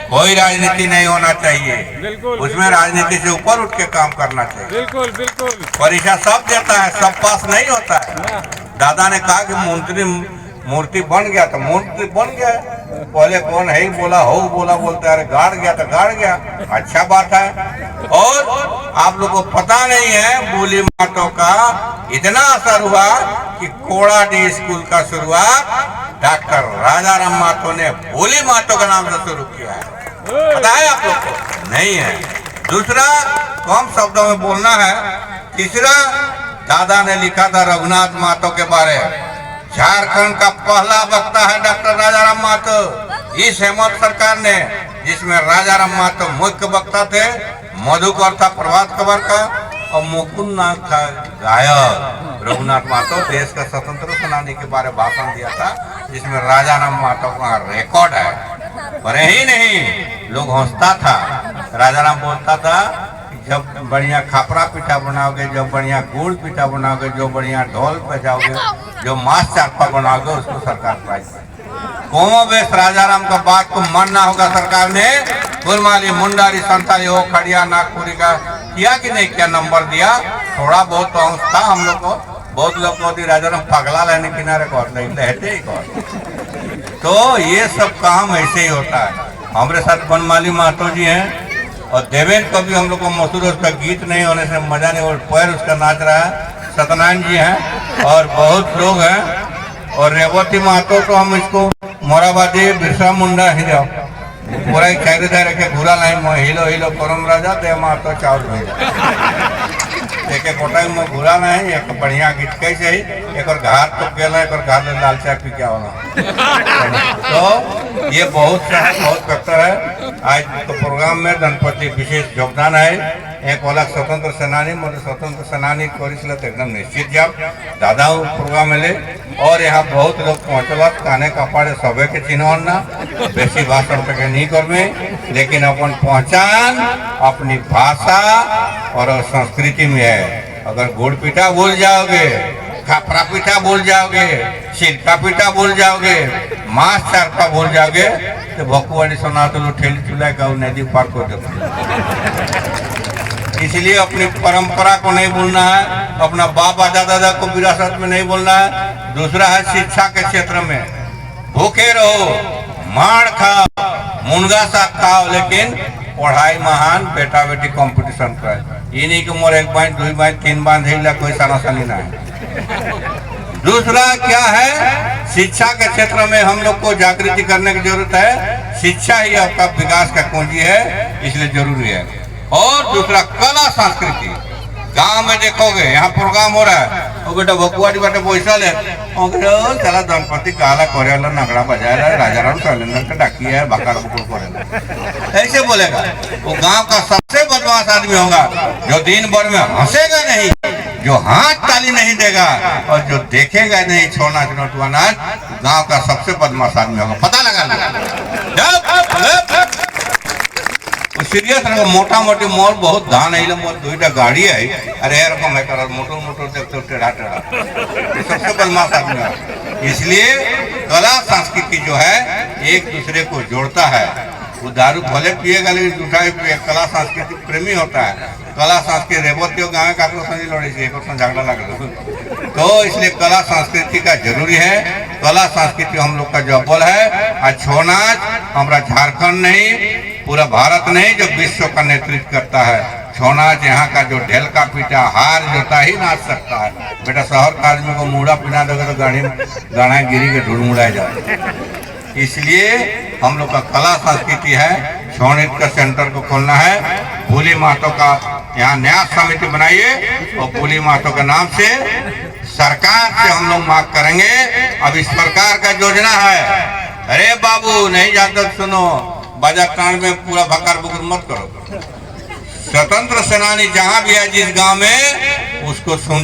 कोई राजनीति नहीं होना चाहिए। बिल्कुल, उसमें राजनीति से ऊपर उठ के काम करना चाहिए। बिल्कुल बिल्कुल। परीक्षा सब देता है, सब पास नहीं होता है। दादा ने कहा कि मूर्ति बन गया तो मूर्ति बन गया। पहले कौन है ही बोला हो बोला बोलता है, गाड़ गया तो गाड़ गया, अच्छा बात है। और आप लोग को पता नहीं है बोली माटो का इतना असर हुआ कि कोड़ाडी स्कूल का शुरुआत डॉक्टर राजाराम मातो ने बोली माटो के नाम से शुरू किया है। पता है आप लोग को? नहीं है। दूसरा, कम शब्दों में बोलना है। तीसरा, दादा ने लिखा था रघुनाथ मातो के बारे में। झारखंड का पहला वक्ता है डॉक्टर राजाराम मातो। इस हेमंत सरकार ने, जिसमें राजाराम मातो मुख्य वक्ता थे, मधुकर था प्रभात खबर का, और मुकुंद नाथ था गायक। रघुनाथ मातो देश का स्वतंत्र सेनानी के बारे में भाषण दिया था, जिसमें राजाराम मातो का रिकॉर्ड है। पर ही नहीं, लोग हंसता था। राजाराम बोलता था, जब बढ़िया खापरा पीठा बनाओगे, जब बढ़िया गुड़ पीठा बनाओगे, जो बढ़िया ढोल बजाओगे, जो मांस चारपा बनाओगे, उसको सरकार प्राइज। कोमोवेश राजाराम का बात को मानना होगा सरकार ने। कुरमाली, मुंडारी, संताली, हो खड़िया, नागपुरी का किया कि नहीं किया, नंबर दिया। थोड़ा बहुत तो अंश था हम लोग को। बहुत लोग को राजाराम पगला लेने किनारे कौन नहीं लहते ही कौन। तो ये सब काम ऐसे ही होता है। हमारे साथ बनमाली महतो जी हैं, और देवेंद्र को भी हम लोग को मशहूर, उसका गीत नहीं होने से मजा नहीं, और पैर उसका नाच रहा है। सत्यनारायण जी हैं, और बहुत लोग हैं। और रेवती महतो तो हम इसको मोराबादी बिरसा मुंडा ही जाओ पूरा चार दे रखे घूरा लाइन में हिलो हिलो करम राजा दे महतो चावल एक कोटाई में घूरा नहीं, एक बढ़िया गीत कैसे ही, एक और घाट तो केला, एक और घाट लाल चाय पी क्या होना। तो ये बहुत फैक्टर है। आज तो प्रोग्राम में गणपति विशेष योगदान है। एक वाला स्वतंत्र सेनानी मतलब स्वतंत्र सेनानी कोरिसले तो एकदम निश्चित जाओ दादा प्रोग्राम में ले। और यहाँ बहुत लोग पहुँचल काने कपाड़े सबे के चिन्हना बेसी भाषण तक नहीं करवे, लेकिन अपन पहचान अपनी भाषा और संस्कृति में है। अगर गुड़ पीठा भूल जाओगे, खापरा पीठा भूल जाओगे, सिरका पीठा भूल जाओगे, मांस चारपा भूल जाओगे, तो भकुआड़ी सुना तो ठेली चूल्हा का नदी पार कर दो। इसलिए अपनी परंपरा को नहीं भूलना है, अपना बाबा दादा को विरासत में नहीं भूलना है। दूसरा है शिक्षा के क्षेत्र में भूखे रहो, मार खाओ, मुनगा साग खाओ, लेकिन पढ़ाई महान, बेटा बेटी कंपटीशन कर। ये नहीं कि मोर एक बाइट दो बाइट तीन बांध कोई सनासनी ना है। दूसरा क्या है, शिक्षा के क्षेत्र में हम लोग को जागृति करने की जरूरत है। शिक्षा ही आपका विकास का कुंजी है, इसलिए जरूरी है। और दूसरा कला संस्कृति। गांव में देखोगे यहाँ प्रोग्राम हो रहा है, और बेटा भकुआड़ी बेटा पैसा ले चला गणपति काला करे नगड़ा बजाए राजाराम शैलेंद्र का डाकी है बकार बुकुर करे, ऐसे बोलेगा। वो गांव का सबसे बदमाश आदमी होगा जो दिन भर में हंसेगा नहीं, जो हाथ ताली नहीं देगा, और जो देखेगा नहीं छोना चुनौतुआ नाच, गांव का सबसे बदमाश आदमी होगा। पता लगा सीरियस रहो। मोटा मोटी मोर बहुत धान है, मोर दुईटा गाड़ी है, अरे रकम है कर मोटो मोटो देखते टेढ़ा टेढ़ा, सबसे बदमाश आदमी है। इसलिए कला संस्कृति जो है एक दूसरे को जोड़ता है। वो दारू भले पिएगा लेकिन दूसरा कला संस्कृति प्रेमी होता है। कला संस्कृति रेवतियों गाँव का लड़े से झगड़ा लग, तो इसलिए कला संस्कृति का जरूरी है। कला संस्कृति हम लोग का जो बल है। आज छो नाच हमारा झारखंड नहीं पूरा भारत नहीं जो विश्व का नेतृत्व करता है। छो नाच यहाँ का जो ढेल का पीटा हार जोता ही नाच सकता है। बेटा शहर का आदमी को मूड़ा पिना दोगे तो गाढ़ा गिरी के ढूंढ मुड़ाया जाए। इसलिए हम लोग का कला संस्कृति है। छो नृत्य का सेंटर को खोलना है। बोली महतो का यहाँ न्यास समिति बनाइए, और बोली महतो के नाम से सरकार से हम लोग मांग करेंगे। अब इस प्रकार का योजना है, अरे बाबू नहीं जाते सुनो, बाजा कांड में पूरा भकार बुकर मत करो। स्वतंत्र सेनानी जहां भी है जिस गांव में, उसको सुन